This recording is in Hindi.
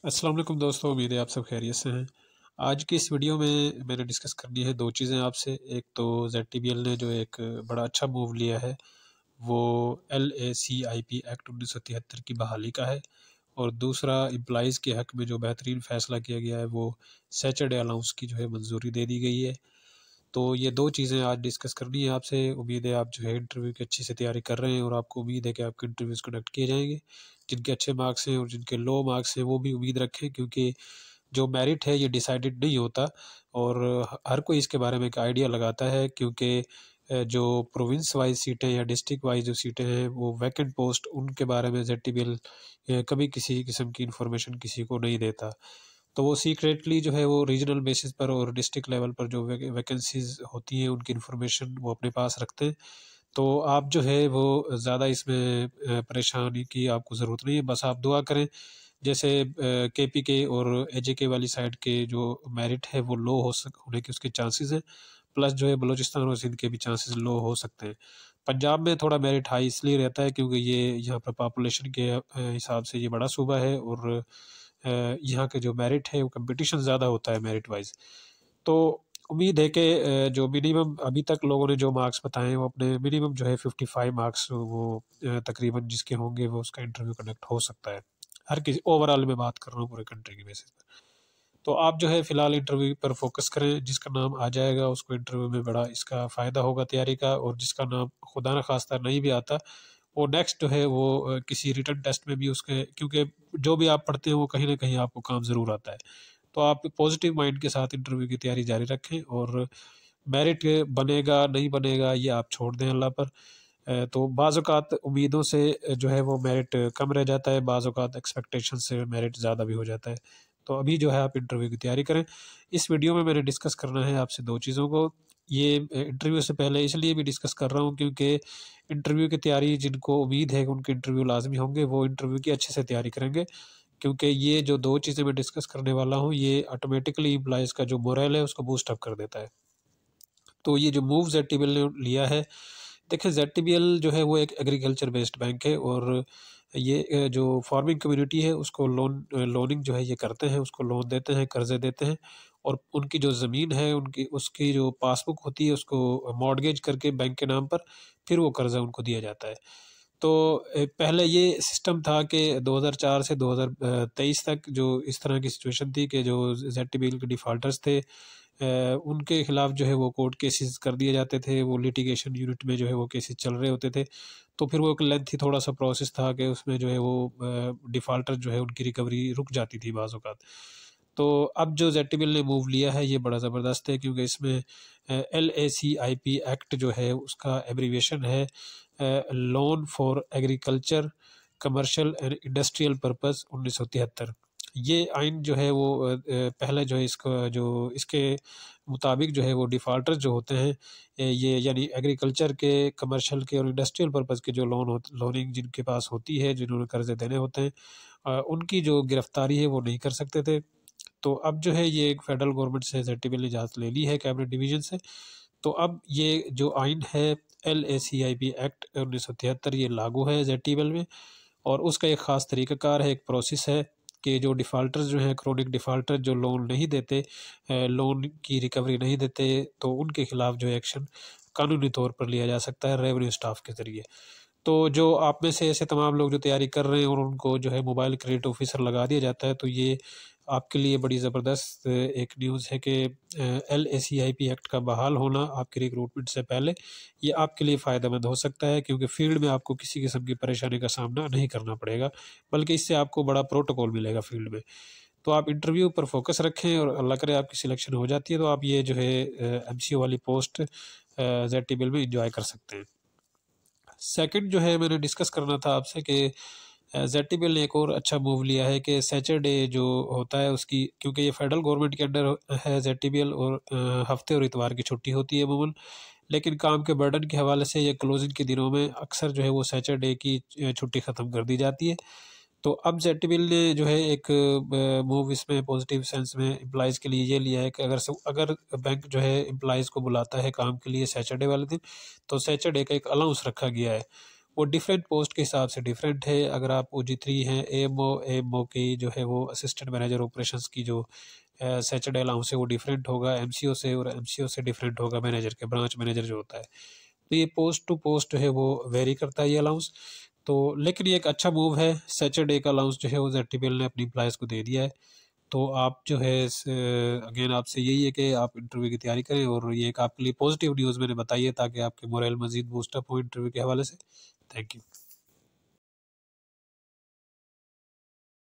अस्सलाम वालेकुम दोस्तों, उम्मीद है आप सब खैरियत से हैं। आज की इस वीडियो में मैंने डिस्कस करनी है दो चीज़ें आपसे। एक तो ZTBL ने जो एक बड़ा अच्छा मूव लिया है वो LACIP एक्ट 1973 की बहाली का है, और दूसरा एम्प्लॉइज़ के हक़ में जो बेहतरीन फ़ैसला किया गया है वो सैटरडे अलाउंस की जो है मंजूरी दे दी गई है। तो ये दो चीज़ें आज डिस्कस करनी है आपसे। उम्मीद है आप जो है इंटरव्यू की अच्छी से तैयारी कर रहे हैं, और आपको उम्मीद है कि आपके इंटरव्यूज़ कंडक्ट किए जाएंगे। जिनके अच्छे मार्क्स हैं और जिनके लो मार्क्स हैं वो भी उम्मीद रखें, क्योंकि जो मेरिट है ये डिसाइडेड नहीं होता, और हर कोई इसके बारे में एक आइडिया लगाता है, क्योंकि जो प्रोविंस वाइज सीटें या डिस्ट्रिक्ट वाइज जो सीटें हैं वो वैकेंट पोस्ट, उनके बारे में ZTBL कभी किसी किस्म की इंफॉर्मेशन किसी को नहीं देता। तो वो सीक्रेटली जो है वो रीजनल बेसिस पर और डिस्ट्रिक्ट लेवल पर जो वैकेंसीज होती हैं उनकी इंफॉर्मेशन वो अपने पास रखते हैं। तो आप जो है वो ज़्यादा इसमें परेशानी की आपको ज़रूरत नहीं है, बस आप दुआ करें। जैसे KPK और AJK वाली साइड के जो मेरिट है वो लो होने के उसके चांसेस हैं, प्लस जो है बलूचिस्तान और सिंध के भी चांसेस लो हो सकते हैं। पंजाब में थोड़ा मेरिट हाई इसलिए रहता है क्योंकि ये यहाँ पर पॉपुलेशन के हिसाब से ये बड़ा सूबा है, और यहाँ के जो मेरिट है वो कंपटीशन ज़्यादा होता है मेरिट वाइज। तो उम्मीद है कि जो मिनिमम अभी तक लोगों ने जो मार्क्स बताए हैं वो अपने मिनिमम जो है 55 मार्क्स वो तकरीबन जिसके होंगे वो उसका इंटरव्यू कंडक्ट हो सकता है। हर किसी ओवरऑल में बात कर रहा हूँ पूरे कंट्री के बेसिस पर। तो आप जो है फ़िलहाल इंटरव्यू पर फोकस करें, जिसका नाम आ जाएगा उसको इंटरव्यू में बड़ा इसका फ़ायदा होगा तैयारी का, और जिसका नाम खुदा न खास्ता नहीं भी आता वो नेक्स्ट जो है वो किसी रिटन टेस्ट में भी उसके, क्योंकि जो भी आप पढ़ते हैं वो कहीं ना कहीं आपको काम ज़रूर आता है। तो आप पॉजिटिव माइंड के साथ इंटरव्यू की तैयारी जारी रखें, और मेरिट बनेगा नहीं बनेगा ये आप छोड़ दें अल्लाह पर। तो बाज़ औक़ात उम्मीदों से जो है वो मेरिट कम रह जाता है, बाज़ औक़ात एक्सपेक्टेशन से मेरिट ज़्यादा भी हो जाता है। तो अभी जो है आप इंटरव्यू की तैयारी करें। इस वीडियो में मैंने डिस्कस करना है आपसे दो चीज़ों को। ये इंटरव्यू से पहले इसलिए भी डिस्कस कर रहा हूँ क्योंकि इंटरव्यू की तैयारी जिनको उम्मीद है कि उनके इंटरव्यू लाजमी होंगे वो इंटरव्यू की अच्छे से तैयारी करेंगे, क्योंकि ये जो दो चीज़ें मैं डिस्कस करने वाला हूँ ये ऑटोमेटिकली एम्प्लॉइज़ का जो मोरल है उसको बूस्ट अप कर देता है। तो ये जो मूव ZTBL ने लिया है, देखिए ZTBL जो है वो एक एग्रीकल्चर बेस्ड बैंक है, और ये जो फार्मिंग कम्युनिटी है उसको लोनिंग जो है ये करते हैं, उसको लोन देते हैं, कर्जे देते हैं, और उनकी जो ज़मीन है उनकी उसकी जो पासबुक होती है उसको मॉर्टगेज करके बैंक के नाम पर फिर वो कर्जा उनको दिया जाता है। तो पहले ये सिस्टम था कि 2004 से 2023 तक जो इस तरह की सिचुएशन थी कि जो ZTBL के डिफ़ॉल्टर्स थे उनके खिलाफ जो है वो कोर्ट केसेस कर दिए जाते थे, वो लिटिगेशन यूनिट में जो है वो केसेस चल रहे होते थे। तो फिर वो एक लेंथी थोड़ा सा प्रोसेस था कि उसमें जो है वो डिफ़ॉल्टर जो है उनकी रिकवरी रुक जाती थी बाज़ औक़ात। तो अब जो ZTBL ने मूव लिया है ये बड़ा ज़बरदस्त है, क्योंकि इसमें LACIP एक्ट जो है उसका एब्रीविएशन है loan for agriculture commercial and industrial purpose 1973। ये आइन जो है वो पहले जो है इसका जो इसके मुताबिक जो है वो डिफ़ॉल्टर जो होते हैं ये यानी एग्रीकल्चर के, कमर्शियल के और इंडस्ट्रियल पर्पस के जो लोनिंग जिनके पास होती है, जिन्होंने कर्जे देने होते हैं उनकी जो गिरफ्तारी है वो नहीं कर सकते थे। तो अब जो है ये एक फेडरल गवर्नमेंट से ZTBL ने इजाज़त ले ली है कैबिनेट डिवीज़न से। तो अब ये जो आइन है LACIP एक्ट 1973 ये लागू है ZTBL में, और उसका एक ख़ास तरीक़ाकार है, एक प्रोसेस है कि जो डिफ़ॉल्टर्स जो हैं, क्रोनिक डिफ़ॉल्टर जो लोन नहीं देते, लोन की रिकवरी नहीं देते, तो उनके खिलाफ जो एक्शन कानूनी तौर पर लिया जा सकता है रेवेन्यू स्टाफ के ज़रिए। तो जो आप में से ऐसे तमाम लोग जो तैयारी कर रहे हैं और उनको जो है मोबाइल क्रेडिट ऑफिसर लगा दिया जाता है, तो ये आपके लिए बड़ी ज़बरदस्त एक न्यूज़ है कि LACIP एक्ट का बहाल होना आपके रिक्रूटमेंट से पहले ये आपके लिए फ़ायदेमंद हो सकता है, क्योंकि फील्ड में आपको किसी किस्म की परेशानी का सामना नहीं करना पड़ेगा, बल्कि इससे आपको बड़ा प्रोटोकॉल मिलेगा फील्ड में। तो आप इंटरव्यू पर फोकस रखें, और अल्लाह करे आपकी सिलेक्शन हो जाती है तो आप ये जो है MCO वाली पोस्ट ZTBL में इंजॉय कर सकते हैं। सेकंड जो है मैंने डिस्कस करना था आपसे कि ZTBL ने एक और अच्छा मूव लिया है कि सैटरडे जो होता है उसकी, क्योंकि ये फेडरल गवर्नमेंट के अंडर है ZTBL, और हफ्ते और इतवार की छुट्टी होती है अमूमन, लेकिन काम के बर्डन के हवाले से या क्लोजिंग के दिनों में अक्सर जो है वो सैटरडे की छुट्टी ख़त्म कर दी जाती है। तो अब ZTBL ने जो है एक मूव इसमें पॉजिटिव सेंस में एम्प्लॉइज़ के लिए ये लिया है कि अगर बैंक जो है एम्प्लॉइज़ को बुलाता है काम के लिए सैटरडे वाले दिन, तो सैटरडे का एक अलाउंस रखा गया है। वो डिफरेंट पोस्ट के हिसाब से डिफरेंट है। अगर आप OG3 हैं, एएमओ की जो है वो असिस्टेंट मैनेजर ऑपरेशंस की जो सैचरडे अलाउंस है वो डिफरेंट होगा MCO से, और MCO से डिफरेंट होगा मैनेजर के, ब्रांच मैनेजर जो होता है। तो ये पोस्ट टू पोस्ट जो है वो वेरी करता है ये अलाउंस। तो लेकिन ये एक अच्छा मूव है, सैचरडे का अलाउंस जो है वो ZTPL ने अपनी एम्प्लॉयज़ को दे दिया है। तो आप जो है अगेन आपसे यही है कि आप इंटरव्यू की तैयारी करें, और ये एक आपके लिए पॉजिटिव न्यूज़ मैंने बताई है ताकि आपके मोरल मज़ीद बूस्टअप हो इंटरव्यू के हवाले से। Thank you.